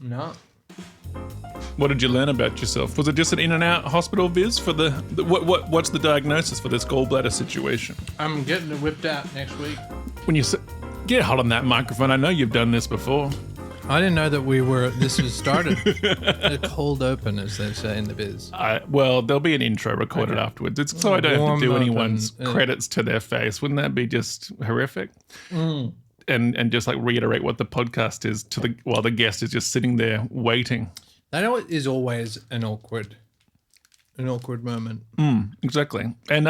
No. What did you learn about yourself? Was it just an in and out hospital viz for the what's the diagnosis for this gallbladder situation? I'm getting it whipped out next week. When you say, get hold on that microphone. I know you've done this before. I didn't know that this was started. A cold open, as they say in the biz. Well, there'll be an intro recorded afterwards. It's so I don't have to do anyone's credits to their face. Wouldn't that be just horrific? And just like reiterate what the podcast is while the guest is just sitting there waiting. I know it is always an awkward moment. Exactly. And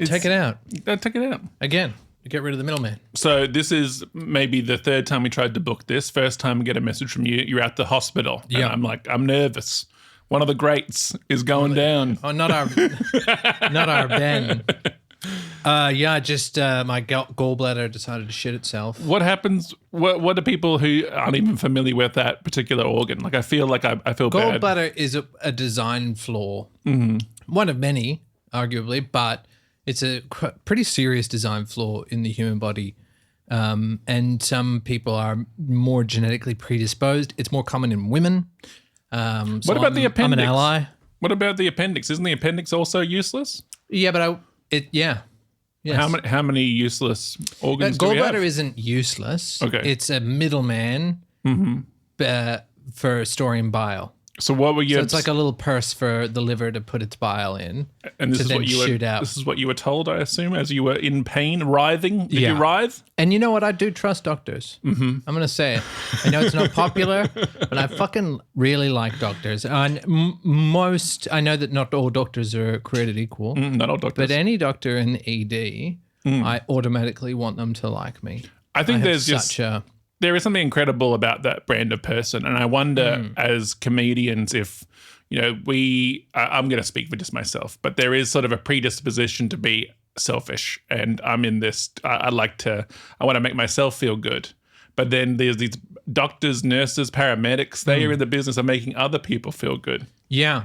take it out. Take it out. Again, get rid of the middleman. So this is maybe the third time we tried to book this. First time we get a message from you. You're at the hospital. Yeah. And I'm like, I'm nervous. One of the greats is going down. Oh, not our Ben. Just my gallbladder decided to shit itself. What happens? What do people who aren't even familiar with that particular organ? Like, I feel like I feel bad. Gallbladder is a design flaw. Mm-hmm. One of many, arguably, but it's a pretty serious design flaw in the human body. And some people are more genetically predisposed. It's more common in women. What about the appendix? I'm an ally. What about the appendix? Isn't the appendix also useless? Yeah, but Yes. How many useless organs do we have? Gallbladder isn't useless. Okay. It's a middleman for storing bile. So what were you? So it's like a little purse for the liver to put its bile in, and this to is then what you shoot were, out. This is what you were told, I assume, as you were in pain, writhing. Did you writhe? And you know what? I do trust doctors. Mm-hmm. I'm going to say it. I know it's not popular, but I fucking really like doctors. And I know that not all doctors are created equal. Not all doctors. But any doctor in ED, I automatically want them to like me. I think there is something incredible about that brand of person. And I wonder as comedians if, I'm going to speak for just myself, but there is sort of a predisposition to be selfish. And I'm in this, I want to make myself feel good. But then there's these doctors, nurses, paramedics, they are in the business of making other people feel good. Yeah.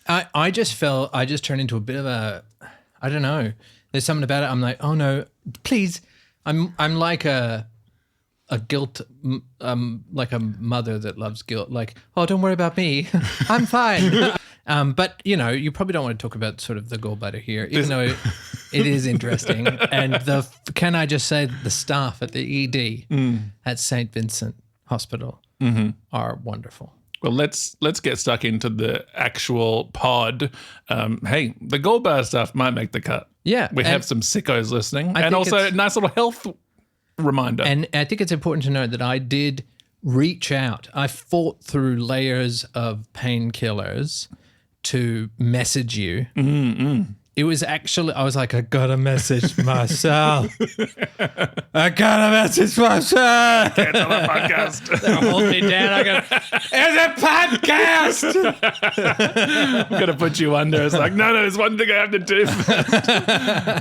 I just turned into a bit of I don't know. There's something about it. I'm like, oh no, please. I'm like a guilt, like a mother that loves guilt. Like, oh, don't worry about me. I'm fine. But, you probably don't want to talk about sort of the gallbladder here, even though it is interesting. And can I just say that the staff at the ED at St. Vincent Hospital are wonderful. Well, let's get stuck into the actual pod. Hey, the gallbladder stuff might make the cut. Yeah. We have some sickos listening. And also a nice little health reminder. And I think it's important to note that I did reach out. I fought through layers of painkillers to message you. It was actually, I was like, I gotta message myself. I gotta message myself. Get on the podcast. They'll hold me down. It's a podcast. I'm gonna put you under. It's like, no, there's one thing I have to do first.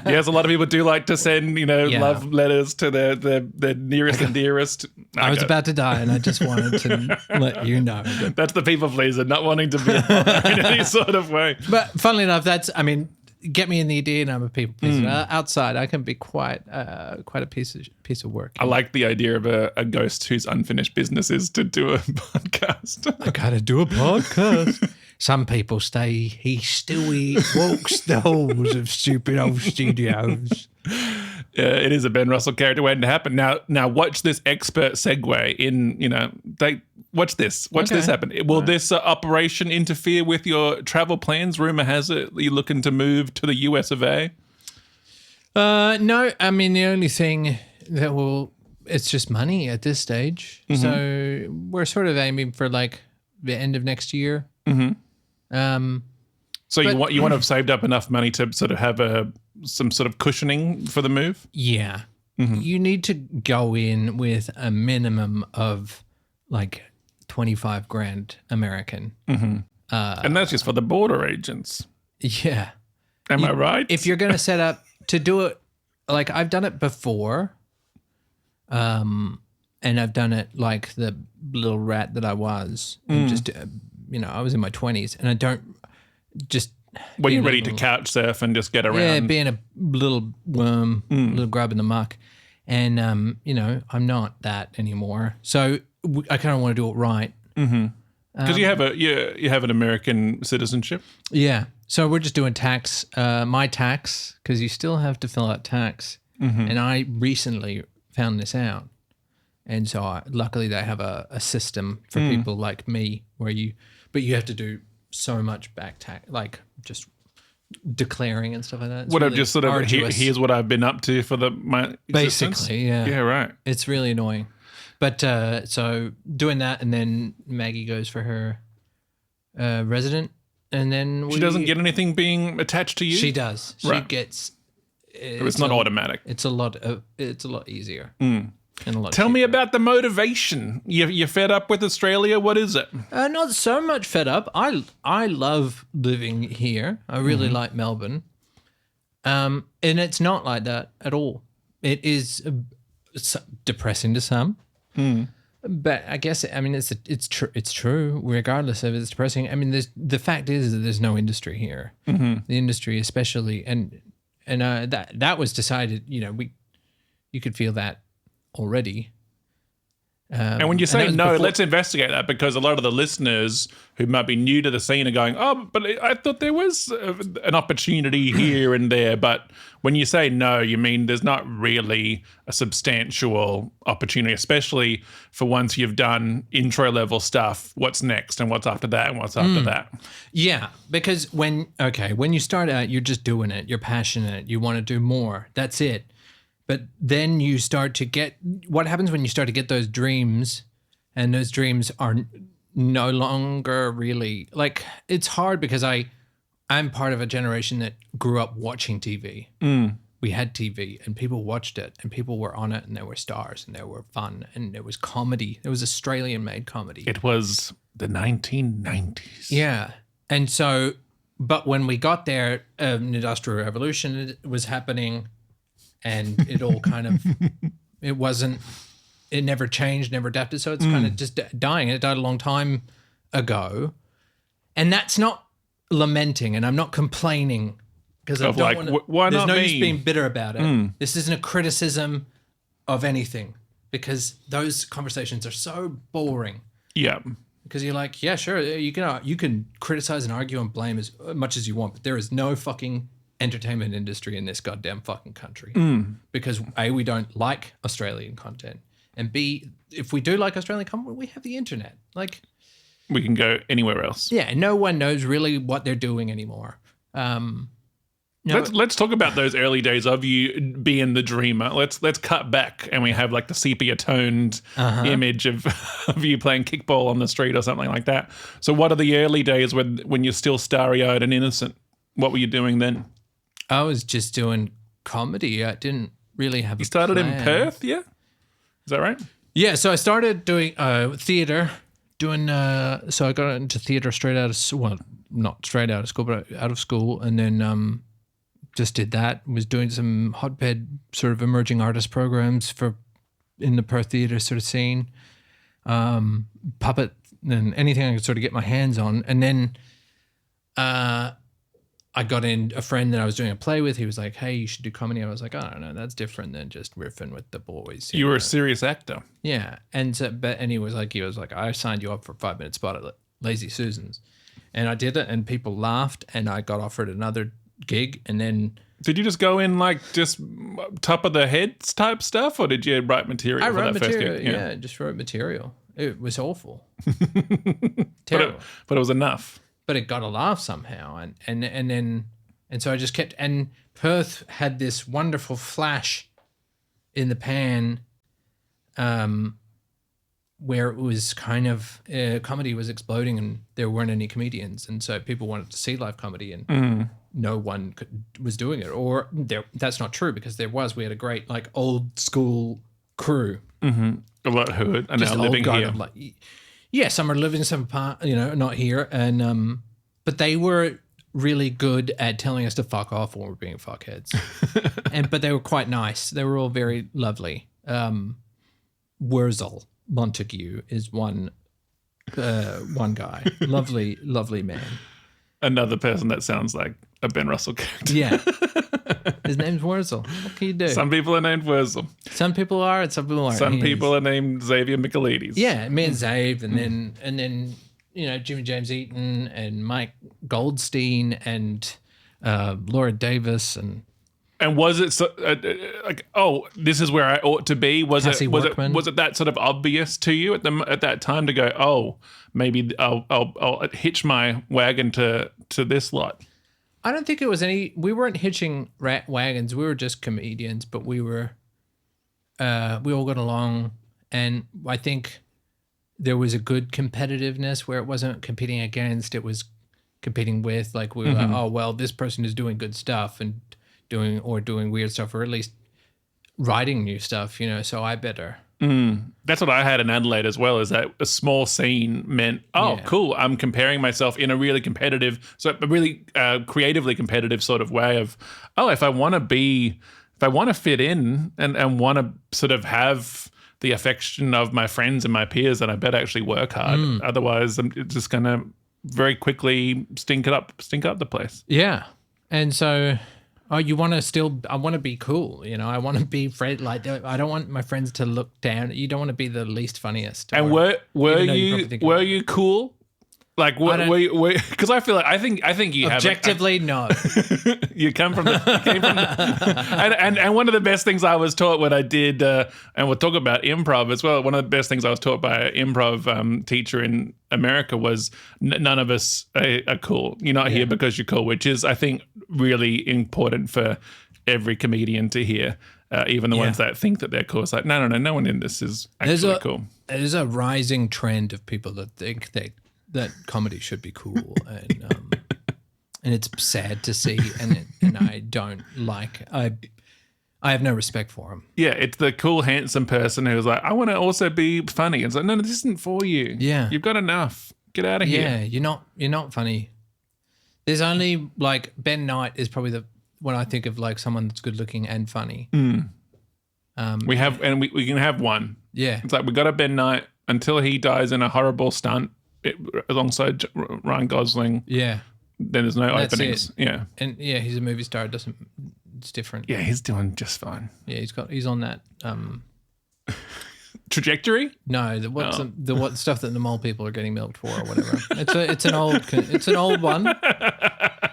Yes, a lot of people do like to send, love letters to their nearest and dearest. I was about to die, and I just wanted to let you know. That's the people pleaser, not wanting to be in any sort of way. But funnily enough, get me in the ED and I'm a people pleaser. Outside, I can be quite a piece of work. I like the idea of a ghost whose unfinished business is to do a podcast. I gotta do a podcast. Some people say he still walks the halls of stupid old studios. It is a Ben Russell character waiting to happen. Now watch this expert segue in, watch this. Watch this happen. Will this operation interfere with your travel plans? Rumor has it you're looking to move to the US of A. No, I mean, the only thing it's just money at this stage. Mm-hmm. So we're sort of aiming for like the end of next year. Mm-hmm. You want to have saved up enough money to sort of have some sort of cushioning for the move? Yeah. Mm-hmm. You need to go in with a minimum of like 25 grand American. Mm-hmm. And that's just for the border agents. Yeah. Am I right? If you're going to set up to do it, like I've done it before, and I've done it like the little rat that I was, and just, I was in my 20s and I don't just... When you're ready to couch surf and just get around. Yeah, being a little worm, little grub in the muck. And, I'm not that anymore. So I kind of want to do it right. Because you have an American citizenship. Yeah. So we're just doing tax, my tax, because you still have to fill out tax. And I recently found this out. And so luckily they have a system for people like me where you have to do so much back tax, like just declaring and stuff like that. It's What really I've just sort of, here's what I've been up to for my existence. Basically, yeah. Yeah, right. It's really annoying. But so doing that, and then Maggie goes for her resident, and then she doesn't get anything being attached to you. She does. She gets. It's not automatic. It's a lot easier. And a lot Tell cheaper. me about the motivation. You're fed up with Australia? What is it? Not so much fed up. I love living here. I really like Melbourne. And it's not like that at all. It is depressing to some. But I guess it's true. Regardless of it's depressing. I mean, the fact is that there's no industry here. The industry, especially, and that was decided. You could feel that already. And when you say no, let's investigate that, because a lot of the listeners who might be new to the scene are going, oh, but I thought there was an opportunity here and there. But when you say no, you mean there's not really a substantial opportunity, especially for once you've done intro level stuff. What's next and what's after that and what's after that? Yeah, because when you start out, you're just doing it. You're passionate. You want to do more. That's it. But then you start to get, what happens when you start to get those dreams, and those dreams are no longer really, like, it's hard because I'm part of a generation that grew up watching TV. We had TV and people watched it and people were on it and there were stars and there were fun and there was comedy. There was Australian made comedy. It was the 1990s. Yeah. And so, but when we got there, an industrial revolution was happening. And it all kind of, it never changed, never adapted. So it's kind of just dying. It died a long time ago. And that's not lamenting, and I'm not complaining, because I don't want to, there's no use being bitter about it. This isn't a criticism of anything, because those conversations are so boring. Yeah. Because you're like, yeah, sure, you can criticize and argue and blame as much as you want, but there is no fucking entertainment industry in this goddamn fucking country, because A, we don't like Australian content, and B, if we do like Australian content, we have the internet. Like, we can go anywhere else. Yeah, no one knows really what they're doing anymore. Let's talk about those early days of you being the dreamer. Let's cut back, and we have like the sepia toned image of you playing kickball on the street or something like that. So what are the early days when you're still starry-eyed and innocent? What were you doing then? I was just doing comedy. I didn't really have. You started in Perth, yeah? Is that right? Yeah. So I started doing theater. So I got into theater straight out of, well, not straight out of school, but out of school, and then just did that. Was doing some hotbed sort of emerging artist programs in the Perth theater sort of scene, puppet and anything I could sort of get my hands on, and then. I got in a friend that I was doing a play with. He was like, hey, you should do comedy. I was like, I don't know. That's different than just riffing with the boys. You were a serious actor. Yeah. And he was like, I signed you up for a 5-minute spot at Lazy Susan's. And I did it, and people laughed, and I got offered another gig. And then. Did you just go in like just top of the heads type stuff, or did you write material? I wrote material. Yeah, just wrote material. It was awful. Terrible. But it was enough. But it got a laugh somehow, and so I just kept. And Perth had this wonderful flash in the pan, where it was kind of comedy was exploding, and there weren't any comedians, and so people wanted to see live comedy, and no one was doing it. Or that's not true, because we had a great like old school crew, a lot who are now living here. Yeah, some are living some part, not here, and but they were really good at telling us to fuck off when we're being fuckheads, but they were quite nice. They were all very lovely. Wurzel Montague is one guy, lovely man. Another person that sounds like a Ben Russell character. Yeah, His name's Wurzel. What can you do? Some people are named Wurzel. Some people are, and some people aren't. Some people are named Xavier Michaelides. Yeah, me and Zave, and then Jimmy James Eaton and Mike Goldstein and Laura Davis and. And was it this is where I ought to be? Was Cassie it that sort of obvious to you at that time to go, oh, maybe I'll hitch my wagon to this lot? I don't think it was we weren't hitching wagons. We were just comedians, but we all got along. And I think there was a good competitiveness where it wasn't competing against, it was competing with. Like we were like, oh, well, this person is doing good stuff and doing weird stuff, or at least writing new stuff, so I better. That's what I had in Adelaide as well, is that a small scene meant, cool, I'm comparing myself in a really competitive, so a really creatively competitive sort of way of, if I want to fit in and want to sort of have the affection of my friends and my peers, then I better actually work hard. Otherwise, I'm just going to very quickly stink up the place. Yeah. And so... Oh, I want to be cool, I want to be I don't want my friends to look down. You don't want to be the least funniest. And were you cool? Like, because I feel like I think you objectively no. You came from and one of the best things I was taught when I did, and we'll talk about improv as well. One of the best things I was taught by an improv teacher in America was none of us are cool. You're not here because you're cool, which is, I think, really important for every comedian to hear. Even the ones that think that they're cool. It's like, no one in this is actually cool. There's a rising trend of people that think that comedy should be cool, and it's sad to see, and I don't like. I have no respect for him. Yeah, it's the cool, handsome person who's like, I want to also be funny. It's like, no, this isn't for you. Yeah, you've got enough. Get out of here. Yeah, you're not funny. There's only like Ben Knight is probably when I think of like someone that's good looking and funny. We can have one. Yeah, it's like we got a Ben Knight until he dies in a horrible stunt. Alongside Ryan Gosling, then there's no openings. Yeah, and he's a movie star. It's different. Yeah, he's doing just fine. Yeah, he's on that trajectory. No, what stuff that the mole people are getting milked for or whatever. It's an old one.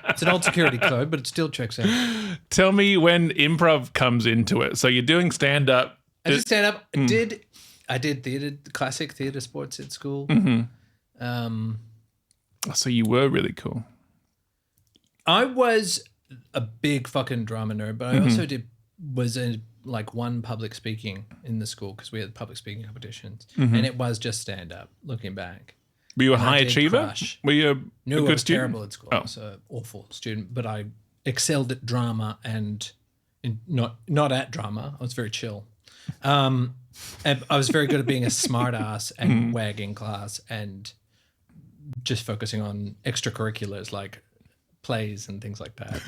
It's an old security code, but it still checks out. Tell me when improv comes into it. So you're doing stand up. I did stand up. I did theater, classic theater sports at school. So you were really cool. I was a big fucking drama nerd, but I also won public speaking in the school because we had public speaking competitions, and it was just stand up. Looking back, were you a high achiever? Were you a good I was student? Terrible at school. I was an awful student, but I excelled at drama and not at drama. I was very chill. And I was very good at being a smart ass and wagging class and just focusing on extracurriculars like plays and things like that.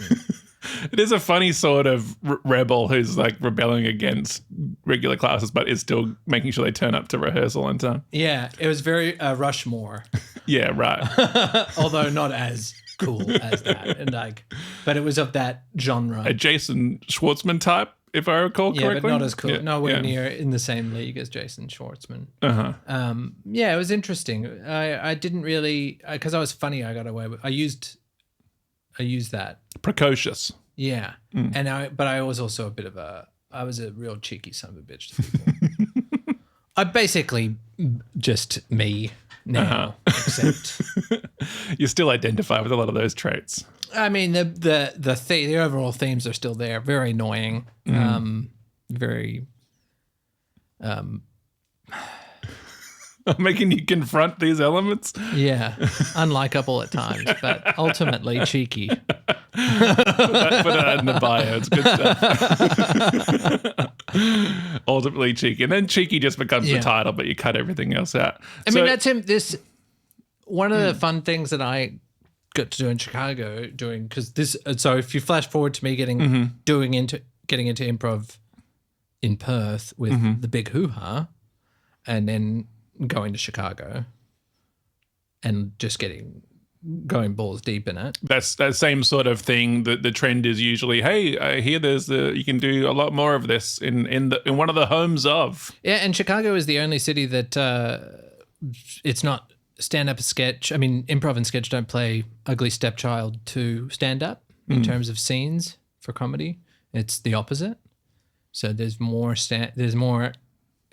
It is a funny sort of rebel who's like rebelling against regular classes but is still making sure they turn up to rehearsal on time. Yeah, it was very Rushmore. Yeah, right. Although not as cool as that. But it was of that genre. A Jason Schwartzman type, if I recall correctly. Yeah, but not as cool. Yeah, nowhere near in the same league as Jason Schwartzman. It was interesting. I didn't really, because I was funny, I got away with. I used that. Precocious. Yeah, but I was also I was a real cheeky son of a bitch to people. I basically just me now, except you still identify with a lot of those traits. I mean, the overall themes are still there. Very annoying. Very. Making you confront these elements. Yeah, unlikable at times, but ultimately cheeky. Put that in the bio. It's good stuff. Ultimately cheeky, and then cheeky just becomes the title, but you cut everything else out. I mean, that's him. One of the fun things that I got to do in Chicago because this. So if you flash forward to me getting into improv in Perth with the big hoo-ha, and then going to Chicago and just getting going balls deep in it. That's that same sort of thing. The trend is usually, hey, I hear you can do a lot more of this in one of the homes of. Yeah, and Chicago is the only city that it's not stand-up sketch. I mean, improv and sketch don't play ugly stepchild to stand-up in terms of scenes for comedy. It's the opposite. So there's more sketch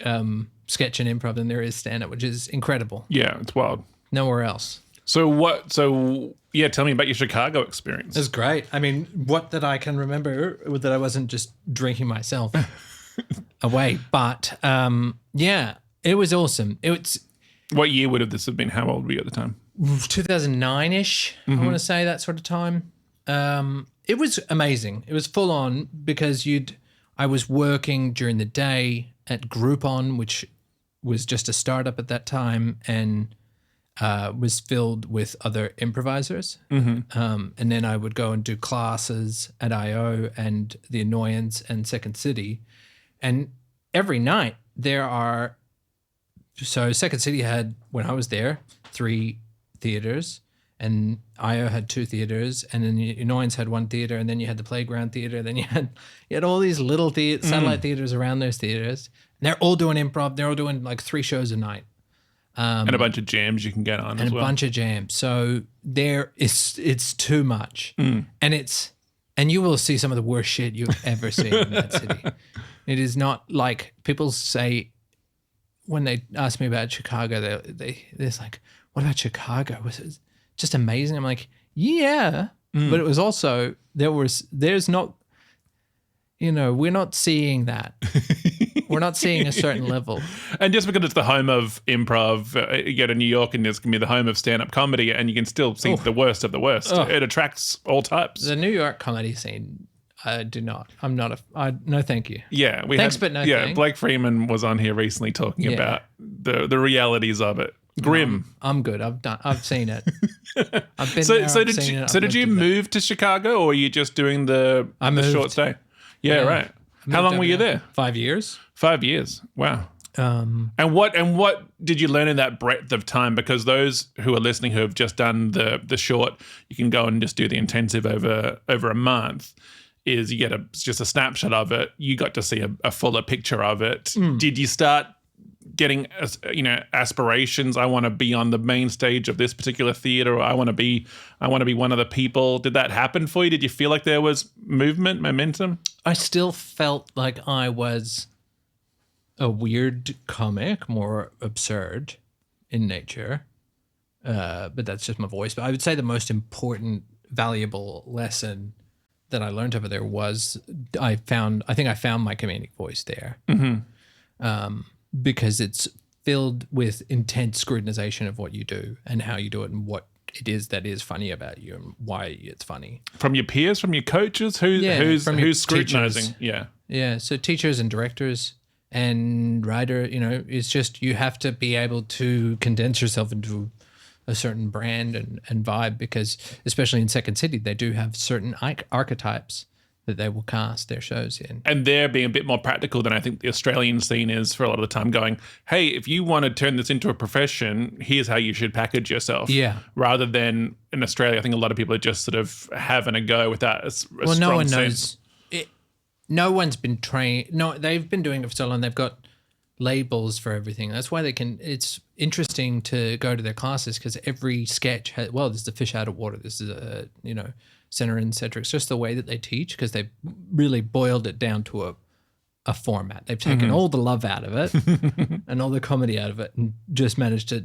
and improv than there is stand-up, which is incredible. Yeah, it's wild. Nowhere else. Tell me about your Chicago experience. It was great. I mean, what that I can remember that I wasn't just drinking myself away, but it was awesome. What year would this have been? How old were you at the time? 2009-ish, I want to say, that sort of time. It was amazing. It was full on because I was working during the day at Groupon, which was just a startup at that time, and was filled with other improvisers. And then I would go and do classes at IO and The Annoyance and Second City. And every night so Second City had, when I was there, 3 theaters, and IO had 2 theaters, and then The Annoyance had 1 theater, and then you had the Playground Theater, then you had all these little satellite theaters around those theaters. And they're all doing improv. They're all doing like 3 shows a night. And a bunch of jams you can get on as well. And a bunch of jams. So it's too much. And you will see some of the worst shit you've ever seen in that city. It is not like people say, when they ask me about Chicago, they're like, what about Chicago? Was it just amazing? I'm like, yeah. But it was also, there's not, we're not seeing that. We're not seeing a certain level. And just because it's the home of improv, you go to New York and it's going to be the home of stand-up comedy, and you can still see the worst of the worst. It attracts all types. The New York comedy scene, I do not. I'm not no thank you. Yeah. But no thanks. Blake Freeman was on here recently talking about the realities of it. Grim. I'm good. I've seen it. I've been there. So did you move to Chicago, or were you just doing the short stay? Yeah, right. How long were you there? 5 years. 5 years. Wow. And what did you learn in that breadth of time? Because those who are listening who have just done the short, you can go and just do the intensive over a month. Is you get just a snapshot of it. You got to see a fuller picture of it. Did you start getting aspirations? I want to be on the main stage of this particular theater, or I want to be one of the people. Did that happen for you? Did you feel like there was movement, momentum? I still felt like I was a weird comic, more absurd in nature. But that's just my voice. But I would say the most important, valuable lesson that I learned over there was I think I found my comedic voice there. Because it's filled with intense scrutinization of what you do and how you do it and what it is that is funny about you and why it's funny. From your peers, from your coaches, who's scrutinizing? Teachers. Yeah. So teachers and directors and writer, it's just you have to be able to condense yourself into a certain brand and vibe, because especially in Second City, they do have certain archetypes that they will cast their shows in. And they're being a bit more practical than I think the Australian scene is for a lot of the time, going, hey, if you want to turn this into a profession, here's how you should package yourself. Yeah. Rather than in Australia, I think a lot of people are just sort of having a go without a strong sense. No one knows. No one's been trained. No, they've been doing it for so long. They've got labels for everything. That's why it's interesting to go to their classes, because every sketch has, this is the fish out of water. This is center and center. It's just the way that they teach, because they've really boiled it down to a format. They've taken all the love out of it and all the comedy out of it, and just managed to,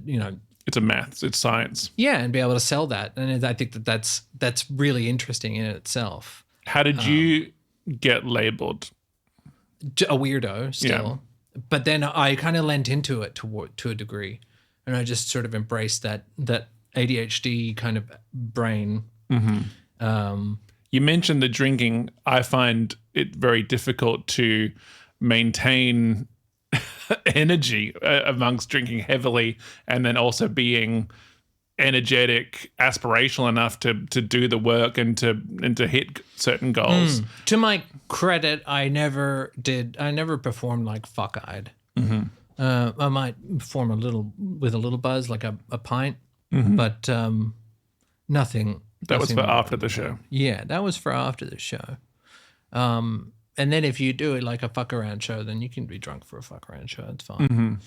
it's a maths, it's science. Yeah, and be able to sell that. And I think that's really interesting in itself. How did you get labeled? A weirdo still. Yeah. But then I kind of lent into it to a degree, and I just sort of embraced that ADHD kind of brain. You mentioned the drinking. I find it very difficult to maintain energy amongst drinking heavily, and then also being energetic, aspirational enough to do the work and to hit certain goals. To my credit, I never performed like fuck-eyed. I might perform with a little buzz, like a pint, but Nothing. That was nothing for after the show. Yeah, that was for after the show. And then if you do it like a fuck around show, then you can be drunk for a fuck around show. It's fine.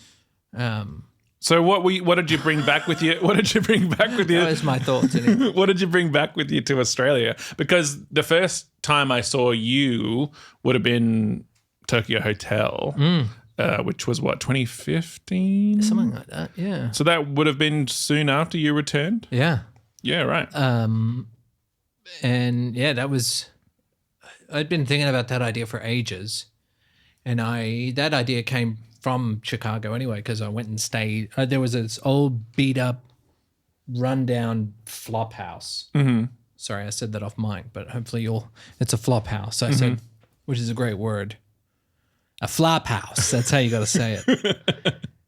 So what did you bring back with you? What did you bring back with you? That was my thoughts. What did you bring back with you to Australia? Because the first time I saw you would have been Tokyo Hotel, which was what, 2015? Something like that, yeah. So that would have been soon after you returned? Yeah. Yeah, right. And yeah, that was, I'd been thinking about that idea for ages. And that idea came from Chicago anyway, because I went and stayed. There was this old beat up, rundown flop house. Mm-hmm. Sorry, I said that off mic, but hopefully it's a flop house. I said, which is a great word. A flop house. That's how you got to say it.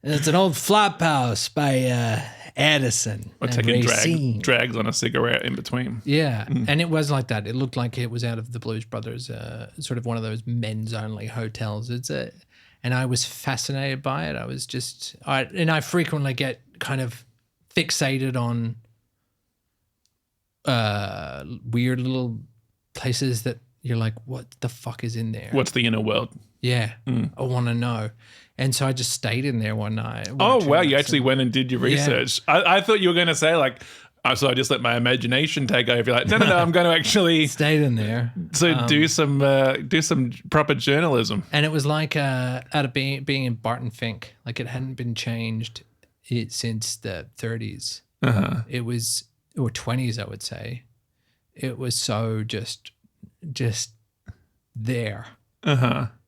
And it's an old flop house by Addison. Or taking drags on a cigarette in between. Yeah, and it was like that. It looked like it was out of the Blues Brothers, sort of one of those men's only hotels. And I was fascinated by it. I was just, I frequently get kind of fixated on weird little places that you're like, what the fuck is in there? What's the inner world? Yeah, I want to know. And so I just stayed in there one night. Oh, wow. You actually went and did your research. Yeah. I thought you were going to say like, so I just let my imagination take over. You're like, no, I'm going to actually stayed in there. So do some proper journalism. And it was like out of being in Barton Fink, like it hadn't been changed since the 30s. It was, or 20s, I would say. It was so just there.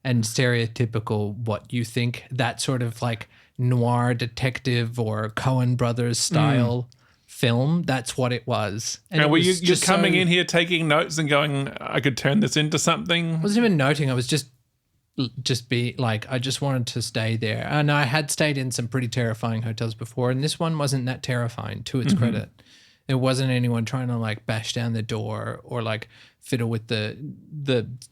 And stereotypical what you think, that sort of like noir detective or Coen Brothers style film. That's what it was. And were you coming in here taking notes and going, I could turn this into something? I wasn't even noting. I was just be like, I just wanted to stay there. And I had stayed in some pretty terrifying hotels before, and this one wasn't that terrifying, to its credit. There wasn't anyone trying to like bash down the door or like fiddle with the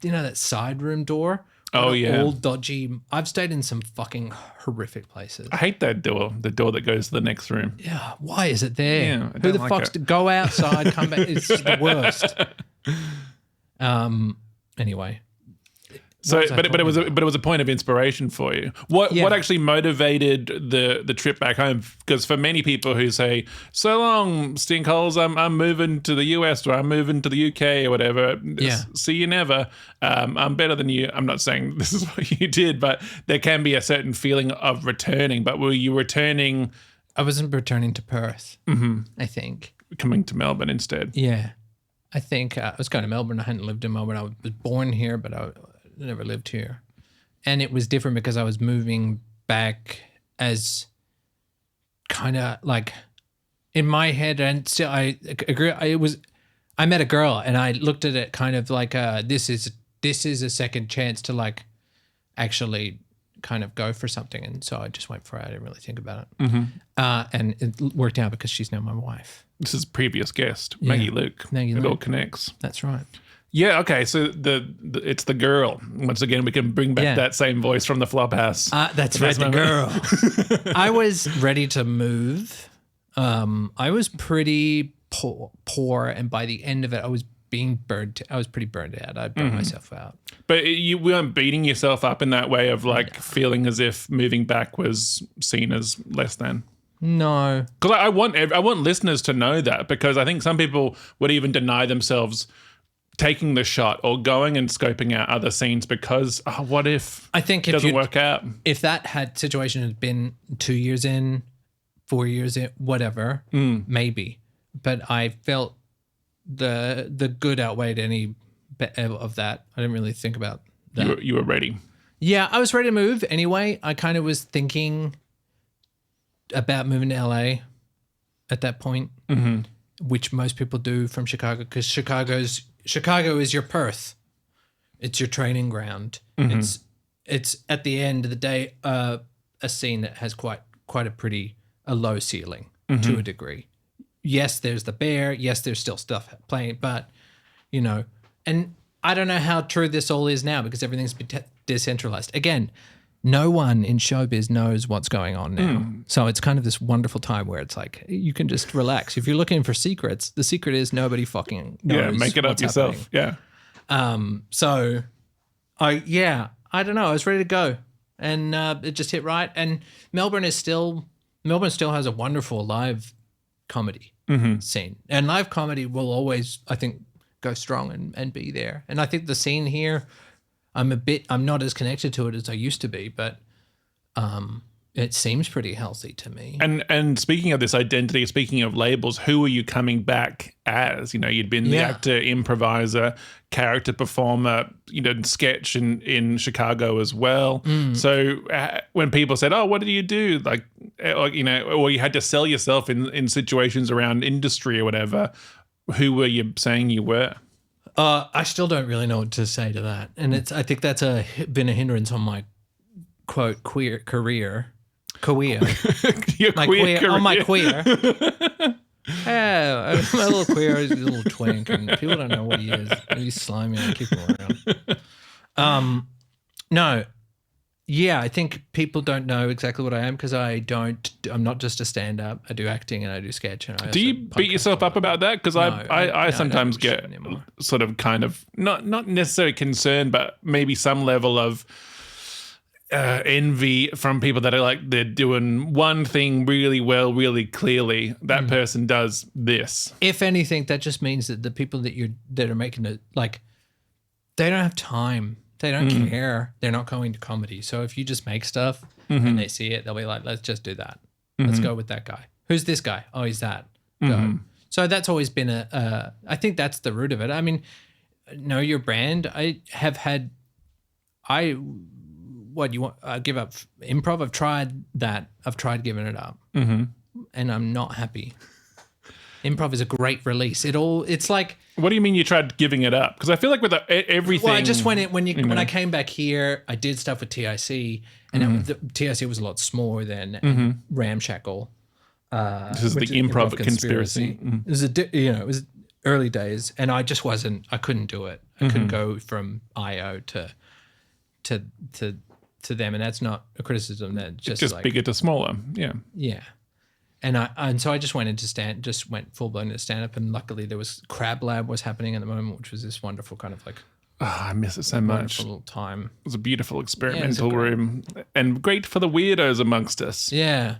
that side room door. Oh, yeah. All dodgy. I've stayed in some fucking horrific places. I hate that door, the door that goes to the next room. Yeah. Why is it there? Yeah, Who the fuck's to go outside, come back? It's the worst. Anyway. So, but it was a point of inspiration for you. What actually motivated the trip back home? Because for many people who say, "So long, stinkholes, I'm moving to the US or I'm moving to the UK or whatever. See you never. I'm better than you." I'm not saying this is what you did, but there can be a certain feeling of returning. But were you returning? I wasn't returning to Perth. I think coming to Melbourne instead. Yeah, I think I was going to Melbourne. I hadn't lived in Melbourne. I was born here, but I never lived here. And it was different because I was moving back as kind of like in my head, and still I agree. I met a girl and I looked at it kind of like this is a second chance to like actually kind of go for something. And so I just went for it. I didn't really think about it. And it worked out because she's now my wife. This is previous guest, Maggie Luke. It all connects. That's right. Yeah, okay, so it's the girl. Once again, we can bring back that same voice from the Flophouse. That's right, the girl. I was ready to move. I was pretty poor, and by the end of it, I was being burned. I was pretty burned out. I burned myself out. But you weren't beating yourself up in that way of like feeling as if moving back was seen as less than? No. Because I want listeners to know that, because I think some people would even deny themselves taking the shot or going and scoping out other scenes because what if it doesn't work out? If that situation had been 2 years in, 4 years in, whatever, maybe. But I felt the good outweighed any of that. I didn't really think about that. You were ready. Yeah, I was ready to move anyway. I kind of was thinking about moving to LA at that point, which most people do from Chicago, because Chicago is your Perth. It's your training ground. It's at the end of the day a scene that has quite a low ceiling to a degree. Yes, there's the bear. Yes, there's still stuff playing, but and I don't know how true this all is now because everything's been decentralized. Again, no one in showbiz knows what's going on now. So it's kind of this wonderful time where it's like you can just relax. If you're looking for secrets, the secret is nobody fucking knows. Yeah, make it up yourself. Happening. Yeah. So I don't know. I was ready to go, and it just hit right. And Melbourne still has a wonderful live comedy scene, and live comedy will always, I think, go strong and be there. And I think the scene here, I'm not as connected to it as I used to be, but it seems pretty healthy to me. And speaking of this identity, speaking of labels, who are you coming back as? You know, you'd been the actor, improviser, character performer, you know, sketch in Chicago as well. So when people said, "Oh, what do you do?" Like, you know, or you had to sell yourself in situations around industry or whatever, who were you saying you were? I still don't really know what to say to that, and I think that's been a hindrance on my quote queer career. Your my queer career. On my queer. Yeah, I'm a little queer. He's a little twink, and people don't know what he is. He's slimy, and I keep him around. No, yeah, I think people don't know exactly what I am because I'm not just a stand-up. I do acting and I do sketch. And do you beat yourself up about that? Because I sometimes get sort of kind of not necessarily concerned, but maybe some level of envy from people that are like, they're doing one thing really well, really clearly. That person does this. If anything, that just means that the people that are making it, like, they don't have time. They don't care. They're not going to comedy. So if you just make stuff and they see it, they'll be like, let's just do that. Let's go with that guy. Who's this guy? Oh, he's that. Go. So that's always been I think that's the root of it. I mean, know your brand. What you want? Give up improv? I've tried that. I've tried giving it up, and I'm not happy. Improv is a great release. It's like. What do you mean you tried giving it up? Because I feel like with everything. Well, I just when I came back here, I did stuff with TIC, and the TIC was a lot smaller than Ramshackle. This is the improv conspiracy. It was it was early days, and I just wasn't. I couldn't do it. I couldn't go from IO to them, and that's not a criticism. That just like, bigger to smaller. Yeah. And so I just went went full blown into stand up, and luckily there was Crab Lab was happening at the moment, which was this wonderful kind of like. Oh, I miss it so much. Wonderful time. It was a beautiful experimental room, and great for the weirdos amongst us. Yeah,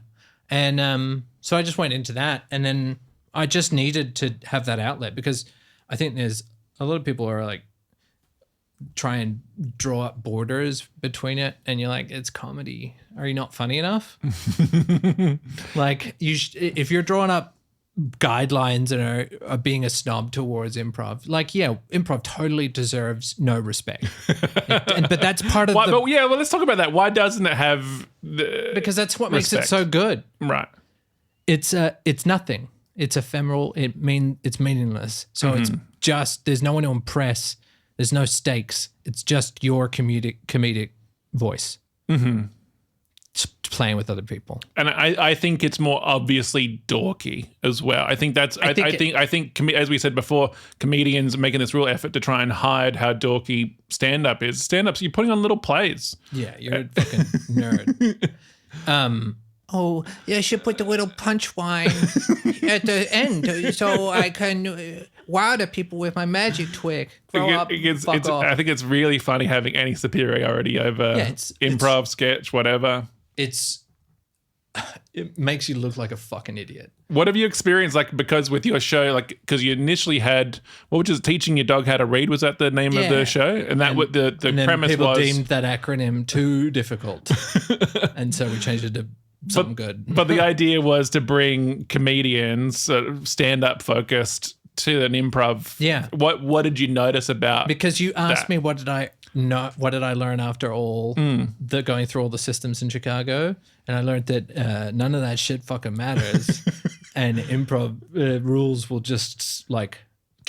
and so I just went into that, and then I just needed to have that outlet because I think there's a lot of people who are like try and draw up borders between it, and you're like, it's comedy. Are you not funny enough? Like if you're drawing up guidelines and are being a snob towards improv, like improv totally deserves no respect. But that's part of well, let's talk about that. Why doesn't it have because that's what respect. Makes it so good. Right. It's nothing. It's ephemeral. It's meaningless. So it's just there's no one to impress. There's no stakes. It's just your comedic voice playing with other people. And I think it's more obviously dorky as well. I think that's. I think as we said before, comedians are making this real effort to try and hide how dorky stand up is. Stand ups, you're putting on little plays. Yeah, you're a fucking nerd. Oh, you should put the little punchline at the end so I can wow the people with my magic twig. I think it's really funny having any superiority over improv, sketch, whatever. It makes you look like a fucking idiot. What have you experienced, like, because with your show, like, because you initially had, what was it, teaching your dog how to read? Was that the name of the show? And that what the premise people was? People deemed that acronym too difficult. And so we changed it to something good. But the idea was to bring comedians, stand-up focused, to an improv. Yeah. What did you notice about? Because you asked me what did I learn after all the going through all the systems in Chicago, and I learned that none of that shit fucking matters, and improv rules will just like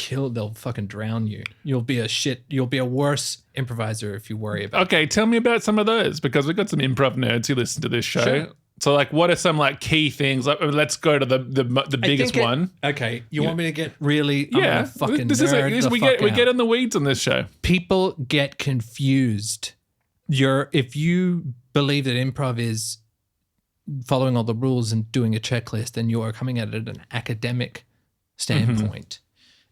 they'll fucking drown you. You'll be a worse improviser if you worry about. Okay, tell me about some of those, because we've got some improv nerds who listen to this show. Sure. So, like, what are some like key things? Like, let's go to the biggest one. Okay, you want me to get really? Yeah, fucking we get in the weeds on this show. People get confused if you believe that improv is following all the rules and doing a checklist, then you are coming at it an academic standpoint,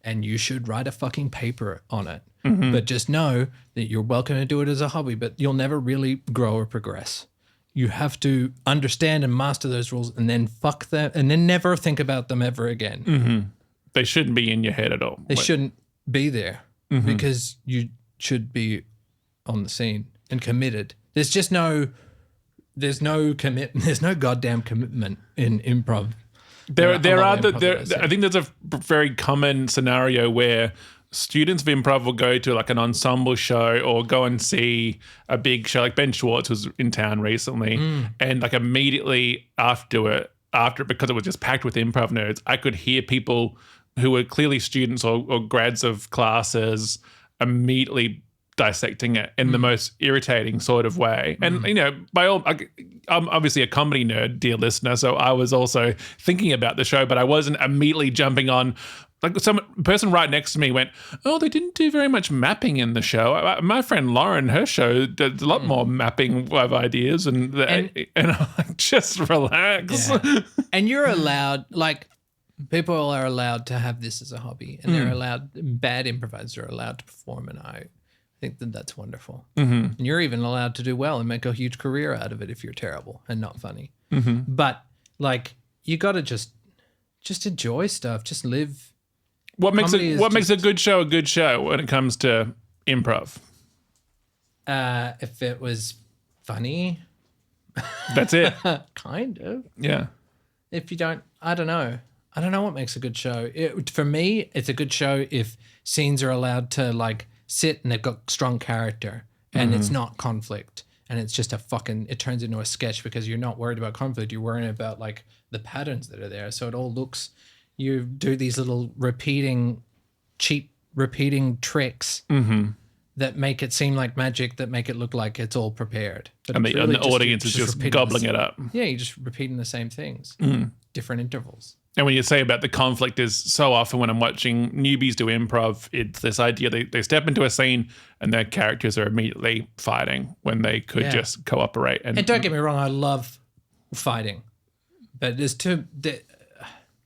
and you should write a fucking paper on it. But just know that you're welcome to do it as a hobby, but you'll never really grow or progress. You have to understand and master those rules, and then fuck them, and then never think about them ever again. They shouldn't be in your head at all. They shouldn't be there because you should be on the scene and committed. There's no commitment. There's no goddamn commitment in improv. I think there's a very common scenario where students of improv will go to like an ensemble show or go and see a big show. Like Ben Schwartz was in town recently, and like immediately after it, because it was just packed with improv nerds, I could hear people who were clearly students or grads of classes immediately dissecting it in the most irritating sort of way. And, you know, I'm obviously a comedy nerd, dear listener, so I was also thinking about the show, but I wasn't immediately jumping on. Like some person right next to me went, oh, they didn't do very much mapping in the show. My friend Lauren, her show did a lot more mapping of ideas, and I'm like, just relax. Yeah. And you're allowed, like, people are allowed to have this as a hobby, and they're allowed, bad improvisers are allowed to perform, and I think that that's wonderful. And you're even allowed to do well and make a huge career out of it if you're terrible and not funny. But, like, you got to just enjoy stuff, just live. What makes a good show when it comes to improv? If it was funny. That's it. Kind of. Yeah. If you don't, I don't know. I don't know what makes a good show. For me, it's a good show if scenes are allowed to like sit and they've got strong character and it's not conflict and it's just it turns into a sketch because you're not worried about conflict. You're worrying about like the patterns that are there. So it all looks, you do these little cheap repeating tricks that make it seem like magic, that make it look like it's all prepared. But and the audience is just gobbling it up. Yeah, you're just repeating the same things, different intervals. And when you say about the conflict is so often when I'm watching newbies do improv, it's this idea they step into a scene and their characters are immediately fighting when they could just cooperate. And don't get me wrong, I love fighting, but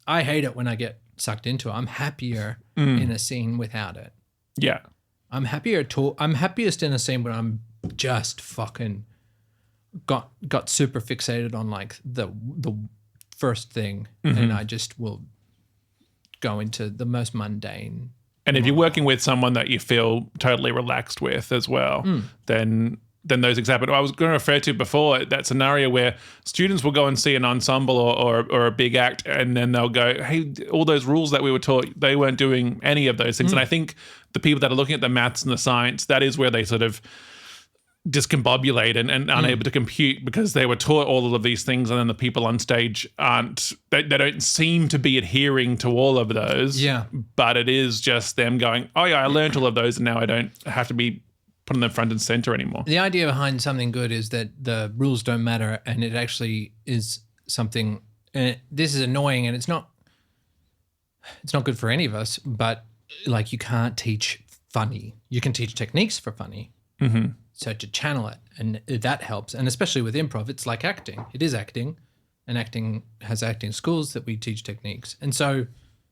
I hate it when I get sucked into it. I'm happier in a scene without it. Yeah. I'm happiest in a scene when I'm just fucking got super fixated on like the first thing, and I just will go into the most mundane. And if you're working with someone that you feel totally relaxed with as well, then those examples I was going to refer to before, that scenario where students will go and see an ensemble or a big act, and then they'll go, hey, all those rules that we were taught, they weren't doing any of those things. And I think the people that are looking at the maths and the science, that is where they sort of discombobulate and unable to compute because they were taught all of these things, and then the people on stage they don't seem to be adhering to all of those. Yeah. But it is just them going, oh yeah, I learned all of those and now I don't have to be putting them front and center anymore. The idea behind something good is that the rules don't matter, and it actually is something, and this is annoying and it's not good for any of us, but like you can't teach funny. You can teach techniques for funny. So to channel it, and that helps. And especially with improv, it's like acting. It is acting, and acting has acting schools that we teach techniques. And so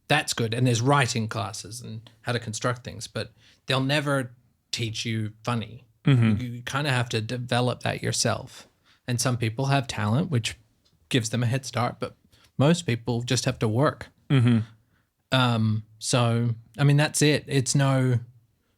that's good. And there's writing classes and how to construct things, but they'll never teach you funny. You kind of have to develop that yourself. And some people have talent, which gives them a head start, but most people just have to work. So, I mean, that's it.